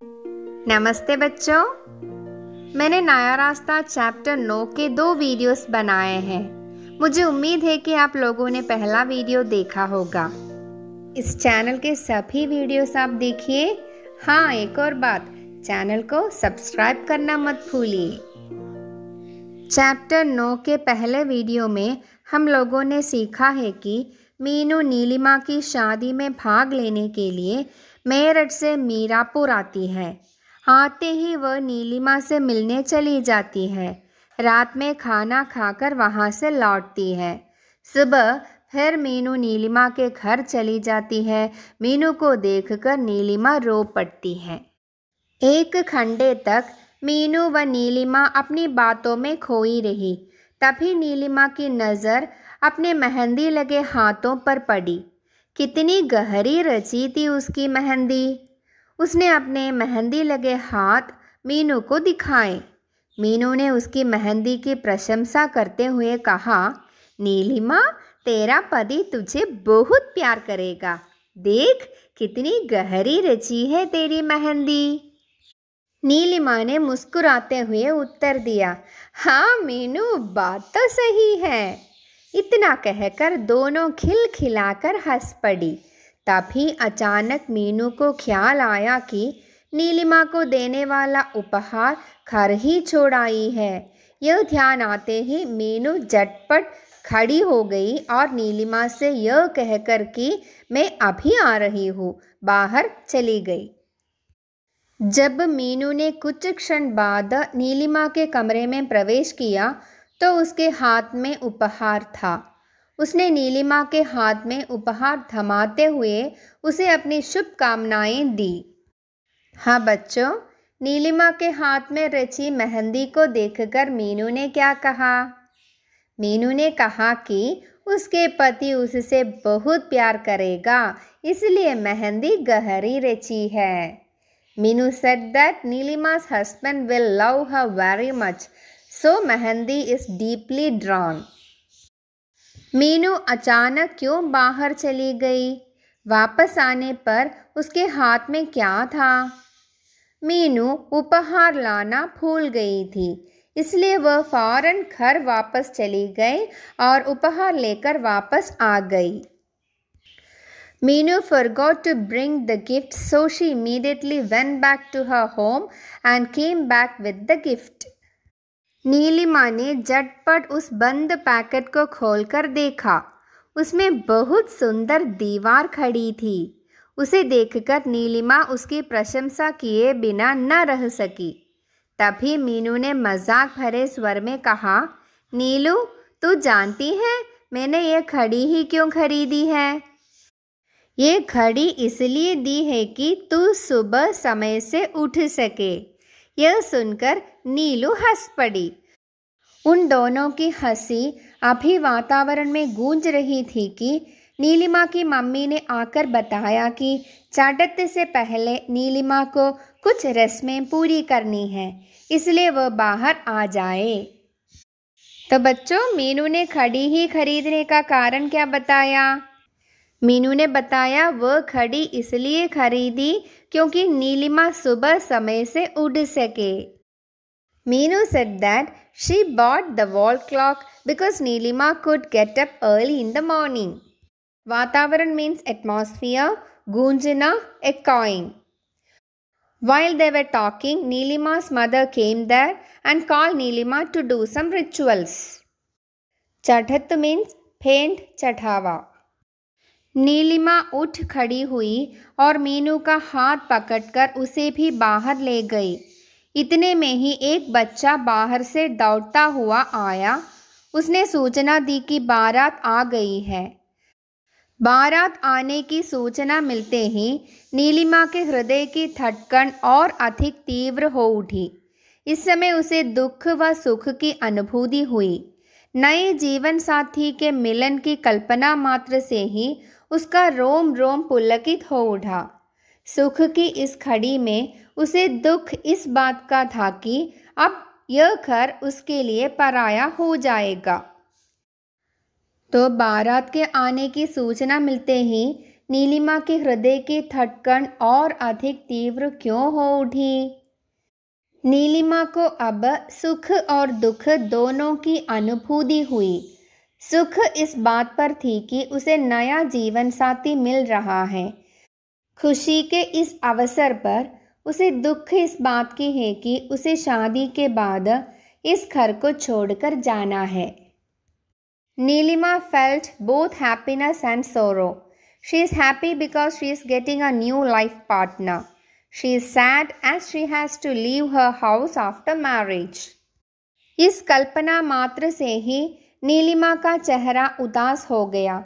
नमस्ते बच्चों। मैंने नया रास्ता चैप्टर 9 के 2 वीडियोस बनाए हैं। मुझे उम्मीद है कि आप लोगों ने पहला वीडियो देखा होगा। इस चैनल के सभी वीडियोस आप देखिए। हाँ, एक और बात, चैनल को सब्सक्राइब करना मत भूलिए। चैप्टर 9 के पहले वीडियो में हम लोगों ने सीखा है कि मीनू नीलिमा की शादी में भाग लेने के लिए मेरठ से मीरापुर आती है। आते ही वह नीलिमा से मिलने चली जाती है। रात में खाना खाकर वहाँ से लौटती है। सुबह फिर मीनू नीलिमा के घर चली जाती है। मीनू को देखकर नीलिमा रो पड़ती है। एक घंटे तक मीनू व नीलिमा अपनी बातों में खोई रही। तभी नीलिमा की नज़र अपने मेहंदी लगे हाथों पर पड़ी। कितनी गहरी रची थी उसकी मेहंदी। उसने अपने मेहंदी लगे हाथ मीनू को दिखाए। मीनू ने उसकी मेहंदी की प्रशंसा करते हुए कहा, नीलिमा, तेरा पति तुझे बहुत प्यार करेगा। देख, कितनी गहरी रची है तेरी मेहंदी। नीलिमा ने मुस्कुराते हुए उत्तर दिया, हाँ मीनू, बात तो सही है। इतना कहकर दोनों खिलखिलाकर हंस पड़ी। तभी अचानक मीनू को ख्याल आया कि नीलिमा को देने वाला उपहार घर ही छोड़ आई है। यह ध्यान आते ही मीनू झटपट खड़ी हो गई और नीलिमा से यह कहकर कि मैं अभी आ रही हूँ, बाहर चली गई। जब मीनू ने कुछ क्षण बाद नीलिमा के कमरे में प्रवेश किया तो उसके हाथ में उपहार था। उसने नीलिमा के हाथ में उपहार थमाते हुए उसे अपनी शुभकामनाएं दी। हाँ बच्चों, नीलिमा के हाथ में रची मेहंदी को देखकर मीनू ने क्या कहा? मीनू ने कहा कि उसके पति उससे बहुत प्यार करेगा, इसलिए मेहंदी गहरी रची है। Minu said that Nilima's husband will love her very much, so Mehendi is deeply drawn. Meenu अचानक क्यों बाहर चली गई? वापस आने पर उसके हाथ में क्या था? मीनू उपहार लाना भूल गई थी, इसलिए वह फौरन घर वापस चली गई और उपहार लेकर वापस आ गई। Meenu forgot to bring the gift, so she immediately went back to her home and came back with the gift. Nilima ने झटपट उस बंद पैकेट को खोलकर देखा। उसमें बहुत सुंदर दीवार खड़ी थी। उसे देखकर नीलिमा उसकी प्रशंसा किए बिना न रह सकी। तभी मीनू ने मजाक भरे स्वर में कहा, नीलू, तू जानती है मैंने ये घड़ी ही क्यों खरीदी है? ये घड़ी इसलिए दी है कि तू सुबह समय से उठ सके। यह सुनकर नीलू हंस पड़ी। उन दोनों की हंसी अभी वातावरण में गूंज रही थी कि नीलिमा की मम्मी ने आकर बताया कि चढ़ते से पहले नीलिमा को कुछ रस्में पूरी करनी है, इसलिए वह बाहर आ जाए। तो बच्चों, मीनू ने घड़ी ही खरीदने का कारण क्या बताया? मीनू ने बताया वह घड़ी इसलिए खरीदी क्योंकि नीलिमा सुबह समय से उठ सके। Meenu said that she bought the wall clock because Nilima could get up early in the morning. वातावरण means atmosphere, गूंजना, echoing. While they were talking, Nilima's mother came there and called Nilima to do some rituals. चढ़त means फेंट चढ़ावा। नीलिमा उठ खड़ी हुई और मीनू का हाथ पकड़कर उसे भी बाहर ले गई। इतने में ही एक बच्चा बाहर से दौड़ता हुआ आया। उसने सूचना दी कि बारात आ गई है। बारात आने की सूचना मिलते ही नीलिमा के हृदय की धड़कन और अधिक तीव्र हो उठी। इस समय उसे दुख व सुख की अनुभूति हुई। नए जीवन साथी के मिलन की कल्पना मात्र से ही उसका रोम रोम पुलकित हो उठा। सुख की इस घड़ी में उसे दुख इस बात का था कि अब यह घर उसके लिए पराया हो जाएगा। तो बारात के आने की सूचना मिलते ही नीलिमा के हृदय की धड़कन और अधिक तीव्र क्यों हो उठी। नीलिमा को अब सुख और दुख दोनों की अनुभूति हुई। सुख इस बात पर थी कि उसे नया जीवन साथी मिल रहा है। खुशी के इस अवसर पर उसे दुख इस बात की है कि उसे शादी के बाद इस घर को छोड़कर जाना है। Nilima felt both happiness and sorrow. She is happy because she is getting a new life partner. She is sad as she has to leave her house after marriage. इस कल्पना मात्र से ही नीलिमा का चेहरा उदास हो गया।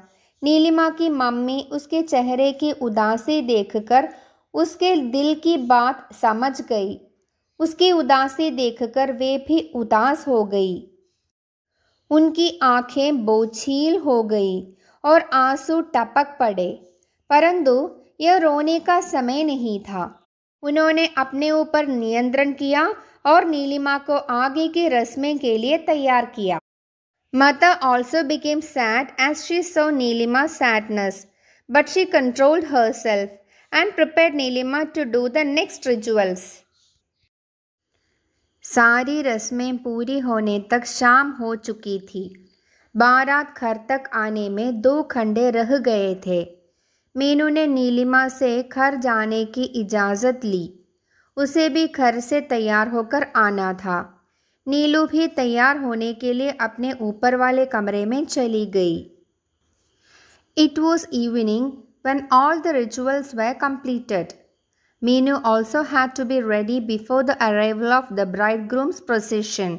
नीलिमा की मम्मी उसके चेहरे की उदासी देखकर उसके दिल की बात समझ गई। उसकी उदासी देखकर वे भी उदास हो गई। उनकी आंखें बोझिल हो गई और आंसू टपक पड़े, परंतु यह रोने का समय नहीं था। उन्होंने अपने ऊपर नियंत्रण किया और नीलिमा को आगे की रस्में के लिए तैयार किया। Mother also became sad as she saw Nilima's sadness, but she controlled herself and prepared Nilima to do the next rituals. सारी रस्में पूरी होने तक शाम हो चुकी थी। बारात घर तक आने में 2 घंटे रह गए थे। मीनू ने नीलिमा से घर जाने की इजाज़त ली। उसे भी घर से तैयार होकर आना था। नीलू भी तैयार होने के लिए अपने ऊपर वाले कमरे में चली गई। It was evening when all the rituals were completed. Meenu also had to be ready before the arrival of the bridegroom's procession,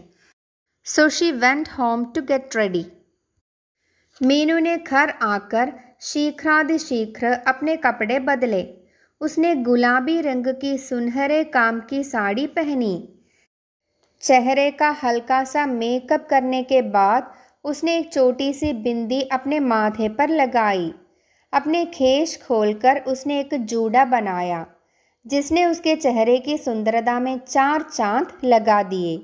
so she went home to get ready. Meenu ने घर आकर शीघ्रातिशीघ्र अपने कपड़े बदले। उसने गुलाबी रंग की सुनहरे काम की साड़ी पहनी। चेहरे का हल्का सा मेकअप करने के बाद उसने एक छोटी सी बिंदी अपने माथे पर लगाई। अपने खेश खोलकर उसने एक जूड़ा बनाया जिसने उसके चेहरे की सुंदरता में 4 चांद लगा दिए।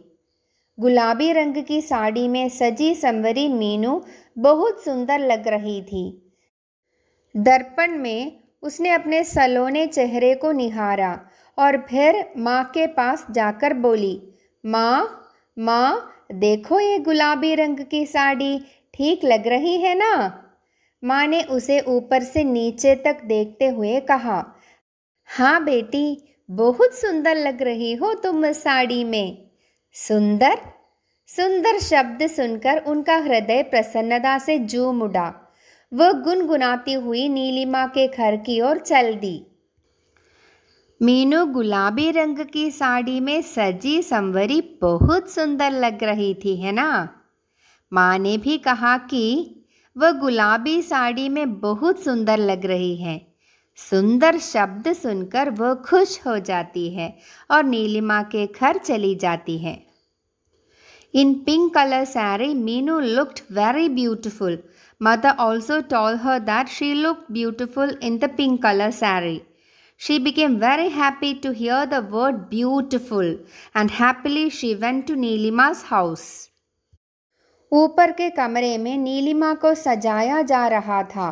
गुलाबी रंग की साड़ी में सजी संवरी मीनू बहुत सुंदर लग रही थी। दर्पण में उसने अपने सलोने चेहरे को निहारा और फिर माँ के पास जाकर बोली, माँ माँ देखो ये गुलाबी रंग की साड़ी ठीक लग रही है ना। माँ ने उसे ऊपर से नीचे तक देखते हुए कहा, हाँ बेटी, बहुत सुंदर लग रही हो तुम इस साड़ी में। सुंदर सुंदर शब्द सुनकर उनका हृदय प्रसन्नता से झूम उठा। वह गुनगुनाती हुई नीलिमा के घर की ओर चल दी। मीनू गुलाबी रंग की साड़ी में सजी संवरी बहुत सुंदर लग रही थी, है ना। माँ ने भी कहा कि वह गुलाबी साड़ी में बहुत सुंदर लग रही है। सुंदर शब्द सुनकर वह खुश हो जाती है और नीलिमा के घर चली जाती है। In pink color saree, Meenu looked very beautiful. Mother also told her that she looked beautiful in the pink color saree. She became very happy to hear the word beautiful and happily she went to Nilima's house. ऊपर के कमरे में नीलिमा को सजाया जा रहा था।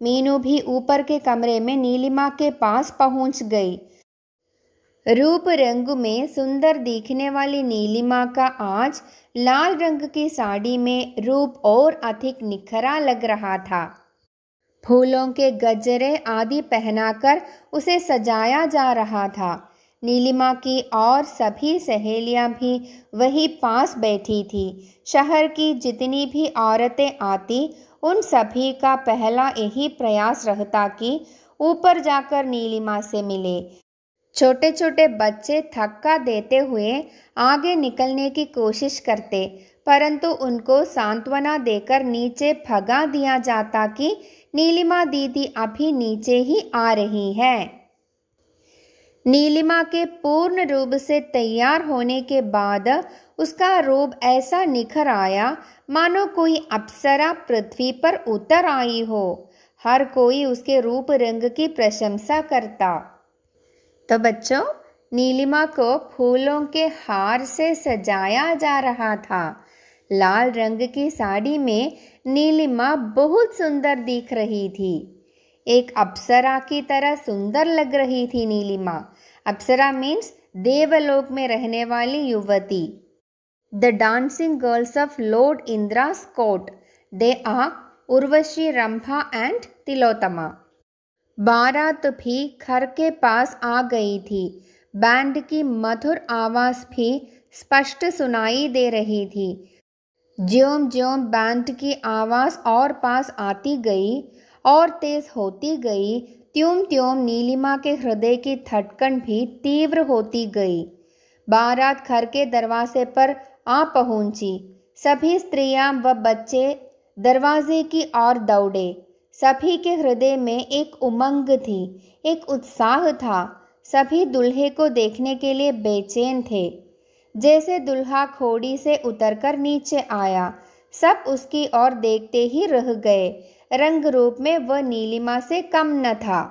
मीनू भी ऊपर के कमरे में नीलिमा के पास पहुंच गई। रूप रंग में सुंदर दिखने वाली नीलिमा का आज लाल रंग की साड़ी में रूप और अधिक निखरा लग रहा था। फूलों के गजरे आदि पहनाकर उसे सजाया जा रहा था। नीलिमा की और सभी सहेलियां भी वहीं पास बैठी थी। शहर की जितनी भी औरतें आती उन सभी का पहला यही प्रयास रहता कि ऊपर जाकर नीलिमा से मिले। छोटे छोटे बच्चे धक्का देते हुए आगे निकलने की कोशिश करते, परंतु उनको सांत्वना देकर नीचे भगा दिया जाता कि नीलिमा दीदी अभी नीचे ही आ रही है। नीलिमा के पूर्ण रूप से तैयार होने के बाद उसका रूप ऐसा निखर आया मानो कोई अप्सरा पृथ्वी पर उतर आई हो। हर कोई उसके रूप रंग की प्रशंसा करता। तो बच्चों, नीलिमा को फूलों के हार से सजाया जा रहा था। लाल रंग की साड़ी में नीलिमा बहुत सुंदर दिख रही थी। एक अप्सरा की तरह सुंदर लग रही थी नीलिमा। अप्सरा मीन्स देवलोक में रहने वाली युवती। The dancing girls of lord Indra's court, they are Urvashi, Rambha and Tilottama. बारात भी घर के पास आ गई थी। बैंड की मधुर आवाज़ भी स्पष्ट सुनाई दे रही थी। ज्यों ज्यों बैंड की आवाज़ और पास आती गई और तेज होती गई, त्यों त्यों नीलिमा के हृदय की धड़कन भी तीव्र होती गई। बारात घर के दरवाजे पर आ पहुंची। सभी स्त्रियां व बच्चे दरवाजे की ओर दौड़े। सभी के हृदय में एक उमंग थी, एक उत्साह था। सभी दूल्हे को देखने के लिए बेचैन थे। जैसे दूल्हा घोड़ी से उतरकर नीचे आया, सब उसकी ओर देखते ही रह गए। रंग रूप में वह नीलिमा से कम न था।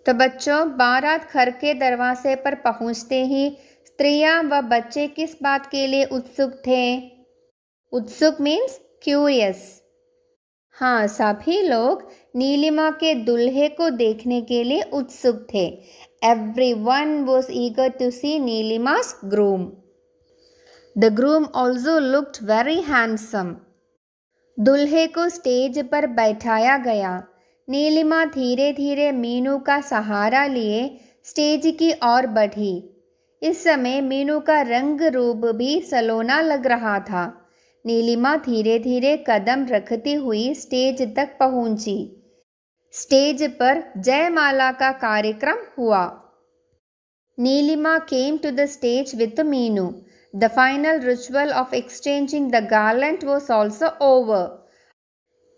तो बच्चों, बारात घर के दरवाजे पर पहुंचते ही स्त्रियां व बच्चे किस बात के लिए उत्सुक थे? उत्सुक मीन्स क्यूरियस। हाँ, सभी लोग नीलिमा के दूल्हे को देखने के लिए उत्सुक थे। Everyone was eager to see Nilima's groom. The groom also looked very handsome. दूल्हे को स्टेज पर बैठाया गया। नीलिमा धीरे धीरे मीनू का सहारा लिए स्टेज की ओर बढ़ी। इस समय मीनू का रंग रूप भी सलोना लग रहा था। नीलिमा धीरे धीरे कदम रखती हुई स्टेज तक पहुंची। स्टेज पर जयमाला का कार्यक्रम हुआ। Nilima came to the stage with Meenu. The final ritual of exchanging the garland was also over.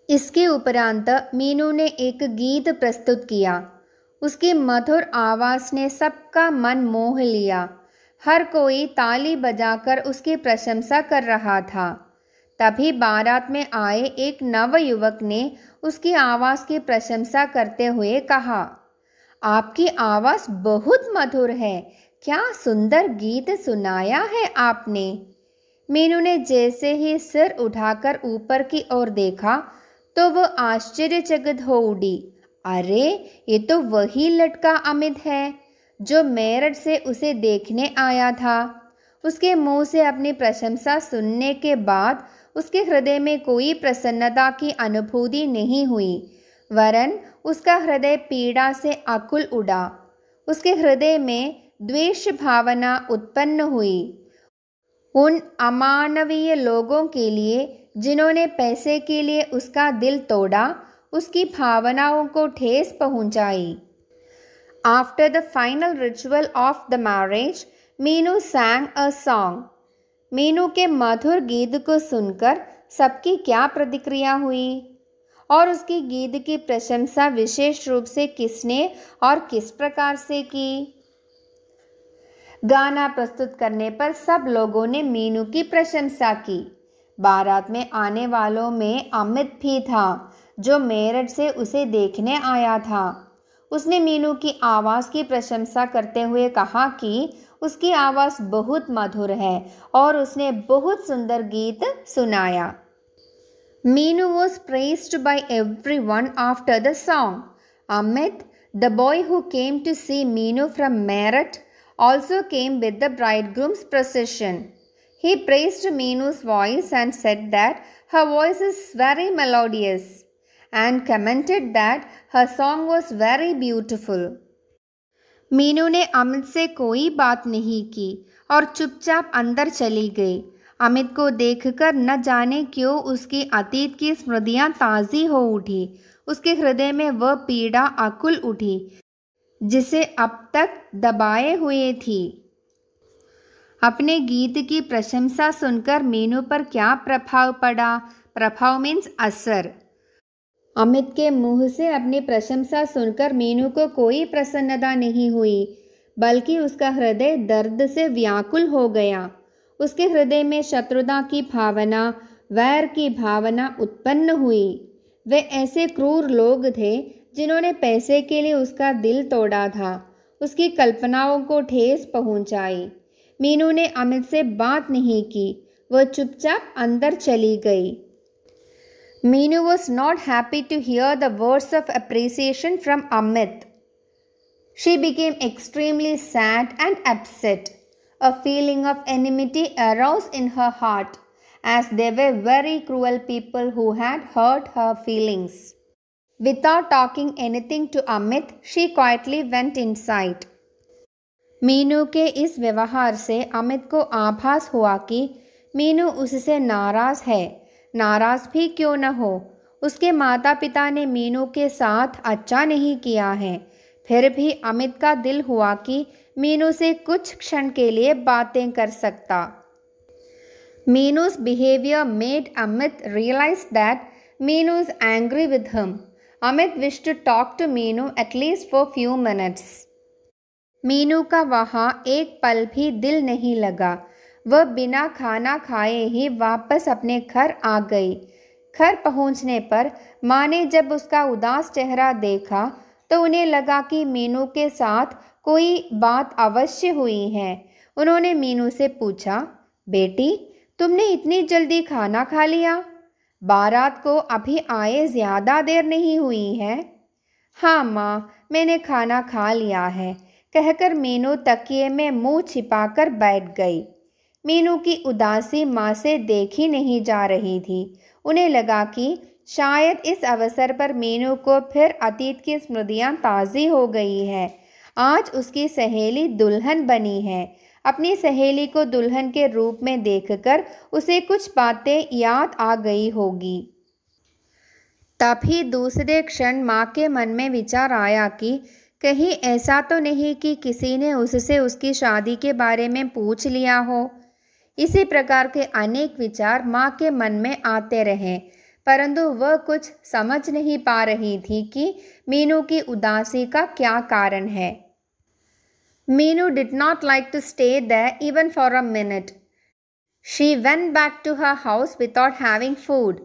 इसके उपरांत मीनू ने एक गीत प्रस्तुत किया। उसकी मधुर आवाज़ ने सबका मन मोह लिया। हर कोई ताली बजाकर उसकी प्रशंसा कर रहा था। तभी बारात में आए एक नवयुवक ने उसकी आवाज़ की प्रशंसा करते हुए कहा, आपकी आवाज़ बहुत मधुर है, क्या सुंदर गीत सुनाया है आपने। मीनू ने जैसे ही सिर उठाकर ऊपर की ओर देखा तो वह आश्चर्यचकित हो उठी। अरे, ये तो वही लड़का अमित है जो मेरठ से उसे देखने आया था। उसके मुंह से अपनी प्रशंसा सुनने के बाद उसके हृदय में कोई प्रसन्नता की अनुभूति नहीं हुई, वरन उसका हृदय पीड़ा से आकुल उड़ा। उसके हृदय में द्वेष भावना उत्पन्न हुई उन अमानवीय लोगों के लिए जिन्होंने पैसे के लिए उसका दिल तोड़ा, उसकी भावनाओं को ठेस पहुंचाई। After the final ritual of the marriage, Meenu sang a song. Meenu के मधुर गीत को सुनकर सबकी क्या प्रतिक्रिया हुई और उसकी गीत की प्रशंसा विशेष रूप से किसने और किस प्रकार से की? गाना प्रस्तुत करने पर सब लोगों ने मीनू की प्रशंसा की। बारात में आने वालों में अमित भी था, जो मेरठ से उसे देखने आया था। उसने मीनू की आवाज़ की प्रशंसा करते हुए कहा कि उसकी आवाज़ बहुत मधुर है और उसने बहुत सुंदर गीत सुनाया। Meenu was praised by everyone after the song. Amit, the boy who came to see Meenu from Meerut, also came with the bridegroom's procession. He praised Meenu's voice and said that her voice is very melodious and commented that her song was very beautiful. Meenu ने अमित से कोई बात नहीं की और चुपचाप अंदर चली गई। अमित को देखकर न जाने क्यों उसकी अतीत की स्मृतियाँ ताज़ी हो उठी। उसके हृदय में वह पीड़ा आकुल उठी जिसे अब तक दबाए हुए थी। अपने गीत की प्रशंसा सुनकर मीनू पर क्या प्रभाव पड़ा? प्रभाव मीन्स असर। अमित के मुंह से अपनी प्रशंसा सुनकर मीनू को कोई प्रसन्नता नहीं हुई, बल्कि उसका हृदय दर्द से व्याकुल हो गया। उसके हृदय में शत्रुता की भावना, वैर की भावना उत्पन्न हुई। वे ऐसे क्रूर लोग थे जिन्होंने पैसे के लिए उसका दिल तोड़ा था, उसकी कल्पनाओं को ठेस पहुंचाई। मीनू ने अमित से बात नहीं की, वह चुपचाप अंदर चली गई। Meenu was not happy to hear the words of appreciation from Amit. She became extremely sad and upset. A feeling of enmity arose in her heart, as they were very cruel people who had hurt her feelings. Without talking anything to Amit, she quietly went inside. Meenu के इस व्यवहार से अमित को आभास हुआ कि मीनू उससे नाराज़ है। नाराज़ भी क्यों न हो, उसके माता पिता ने मीनू के साथ अच्छा नहीं किया है। फिर भी अमित का दिल हुआ कि मीनू से कुछ क्षण के लिए बातें कर सकता। मीनू's behavior made Amit realize that Meenu is angry with him. Amit wished to talk to Meenu at least for few minutes. Meenu का वहाँ एक पल भी दिल नहीं लगा। वह बिना खाना खाए ही वापस अपने घर आ गई। घर पहुँचने पर माँ ने जब उसका उदास चेहरा देखा तो उन्हें लगा कि मीनू के साथ कोई बात अवश्य हुई है। उन्होंने मीनू से पूछा, बेटी तुमने इतनी जल्दी खाना खा लिया? बारात को अभी आए ज़्यादा देर नहीं हुई है। हाँ माँ, मैंने खाना खा लिया है, कहकर मीनू तकिए में मुंह छिपाकर बैठ गई। मीनू की उदासी माँ से देखी नहीं जा रही थी। उन्हें लगा कि शायद इस अवसर पर मीनू को फिर अतीत की स्मृतियाँ ताज़ी हो गई है। आज उसकी सहेली दुल्हन बनी है। अपनी सहेली को दुल्हन के रूप में देखकर उसे कुछ बातें याद आ गई होगी। तभी दूसरे क्षण माँ के मन में विचार आया कि कहीं ऐसा तो नहीं कि किसी ने उससे उसकी शादी के बारे में पूछ लिया हो। इसी प्रकार के अनेक विचार माँ के मन में आते रहे, परंतु वह कुछ समझ नहीं पा रही थी कि मीनू की उदासी का क्या कारण है। Meenu did not like to stay there even for a minute. She went back to her house without having food.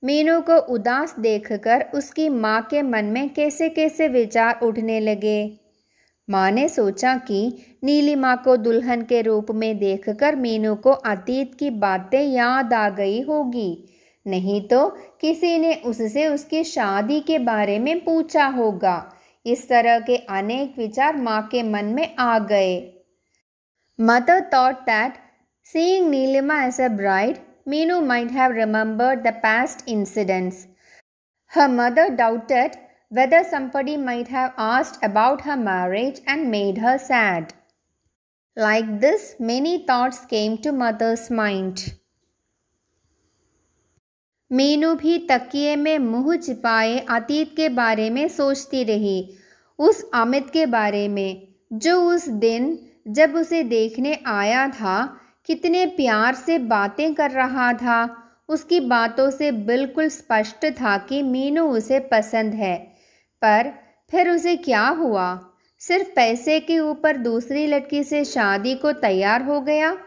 Meenu को उदास देखकर उसकी माँ के मन में कैसे कैसे विचार उठने लगे। माँ ने सोचा कि नीलिमा को दुल्हन के रूप में देखकर मीनू को अतीत की बातें याद आ गई होगी, नहीं तो किसी ने उससे उसकी शादी के बारे में पूछा होगा। इस तरह के अनेक विचार माँ के मन में आ गए। Mother thought that seeing Neelima as a bride, Meenu might have remembered the past incidents. Her mother doubted whether somebody might have asked about her marriage and made her sad. Like this, many thoughts came to mother's mind. Meenu भी तकिए में मुंह छिपाए अतीत के बारे में सोचती रही, उस अमित के बारे में जो उस दिन जब उसे देखने आया था कितने प्यार से बातें कर रहा था। उसकी बातों से बिल्कुल स्पष्ट था कि मीनू उसे पसंद है, पर फिर उसे क्या हुआ? सिर्फ पैसे के ऊपर दूसरी लड़की से शादी को तैयार हो गया।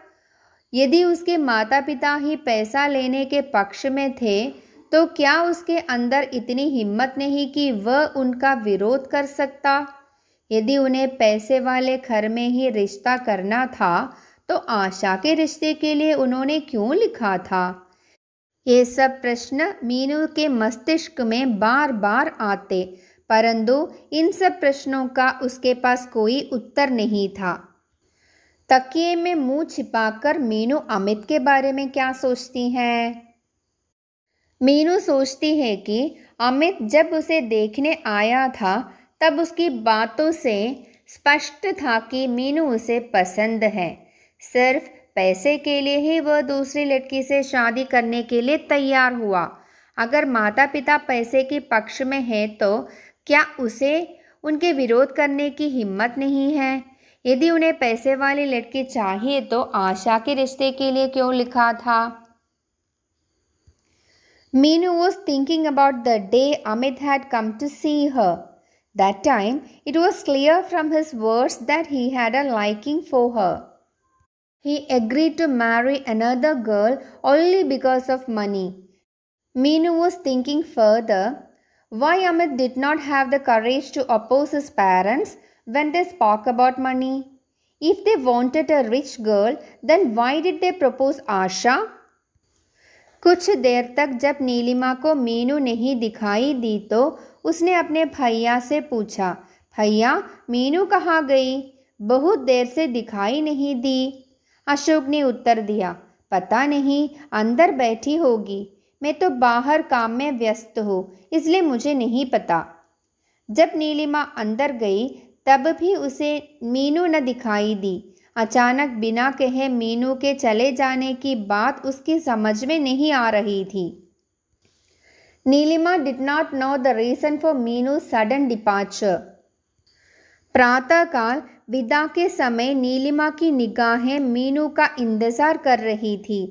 यदि उसके माता पिता ही पैसा लेने के पक्ष में थे तो क्या उसके अंदर इतनी हिम्मत नहीं कि वह उनका विरोध कर सकता? यदि उन्हें पैसे वाले घर में ही रिश्ता करना था तो आशा के रिश्ते के लिए उन्होंने क्यों लिखा था? ये सब प्रश्न मीनू के मस्तिष्क में बार बार आते, परंतु इन सब प्रश्नों का उसके पास कोई उत्तर नहीं था। तकिए में मुंह छिपाकर मीनू अमित के बारे में क्या सोचती है? मीनू सोचती है कि अमित जब उसे देखने आया था तब उसकी बातों से स्पष्ट था कि मीनू उसे पसंद है। सिर्फ पैसे के लिए ही वह दूसरी लड़की से शादी करने के लिए तैयार हुआ। अगर माता पिता पैसे के पक्ष में है तो क्या उसे उनके विरोध करने की हिम्मत नहीं है? यदि उन्हें पैसे वाली लड़की चाहिए तो आशा के रिश्ते के लिए क्यों लिखा था? Meenu was thinking about the day Amit had come to see her. That time, it was clear from his words that he had a liking for her. He agreed to marry another girl only because of money. Meenu was thinking further, why Amit did not have the courage to oppose his parents when they spoke about money. If they wanted a rich girl, then why did they propose Asha? कुछ देर तक जब नीलिमा को मीनू नहीं दिखाई दी तो उसने अपने भैया से पूछा, भैया मीनू कहाँ गई? बहुत देर से दिखाई नहीं दी। अशोक ने उत्तर दिया, पता नहीं, अंदर बैठी होगी। मैं तो बाहर काम में व्यस्त हूँ, इसलिए मुझे नहीं पता। जब नीलिमा अंदर गई तब भी उसे मीनू न दिखाई दी। अचानक बिना कहे मीनू के चले जाने की बात उसकी समझ में नहीं आ रही थी। Neelima did not know the reason for Meenu sudden departure. प्रातःकाल विदा के समय नीलिमा की निगाहें मीनू का इंतजार कर रही थी।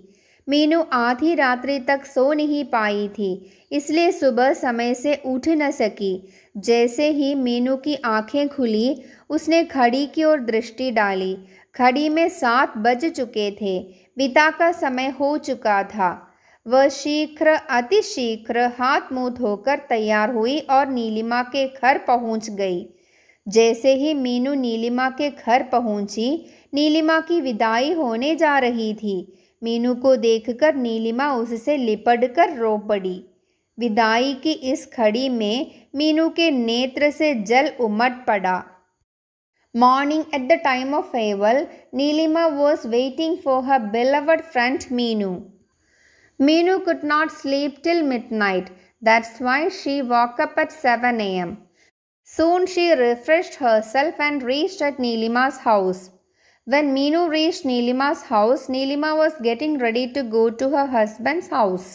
मीनू आधी रात्रि तक सो नहीं पाई थी, इसलिए सुबह समय से उठ न सकी। जैसे ही मीनू की आंखें खुली उसने घड़ी की ओर दृष्टि डाली। घड़ी में 7 बज चुके थे। विदा का समय हो चुका था। वह अतिशीघ्र हाथ मुंह धोकर तैयार हुई और नीलिमा के घर पहुंच गई। जैसे ही मीनू नीलिमा के घर पहुंची, नीलिमा की विदाई होने जा रही थी। मीनू को देखकर नीलिमा उससे लिपटकर रो पड़ी। विदाई की इस घड़ी में मीनू के नेत्र से जल उमड़ पड़ा। Morning at the time of farewell, Neelima was waiting for her beloved friend Meenu. Meenu could not sleep till midnight. That's why she woke up at 7 a.m. Soon she refreshed herself and reached at Neelima's house. When Meenu reached Neelima's house, Neelima was getting ready to go to her husband's house.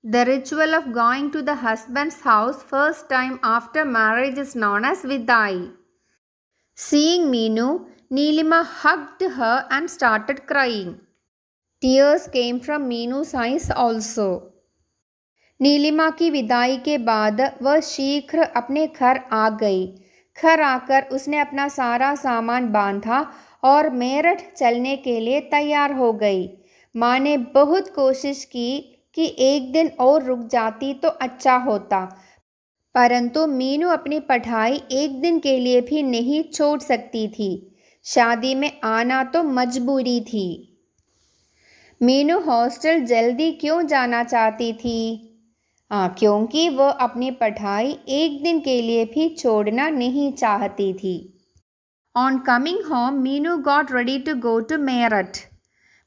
The ritual of going to the husband's house first time after marriage is known as Vidai. Seeing Meenu, Neelima hugged her and started crying. Tears came from Meenu's eyes also. Nilima की विदाई के बाद वह शीघ्र अपने घर आ गई। घर आकर उसने अपना सारा सामान बांधा और मेरठ चलने के लिए तैयार हो गई। माँ ने बहुत कोशिश की कि एक दिन और रुक जाती तो अच्छा होता, परंतु मीनू अपनी पढ़ाई एक दिन के लिए भी नहीं छोड़ सकती थी। शादी में आना तो मजबूरी थी। मीनू हॉस्टल जल्दी क्यों जाना चाहती थी? क्योंकि वह अपनी पढ़ाई एक दिन के लिए भी छोड़ना नहीं चाहती थी। On coming home, Meenu got ready to go to Meerut.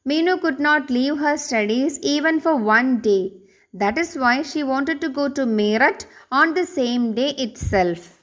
Meenu could not leave her studies even for one day. That is why she wanted to go to Meerut on the same day itself.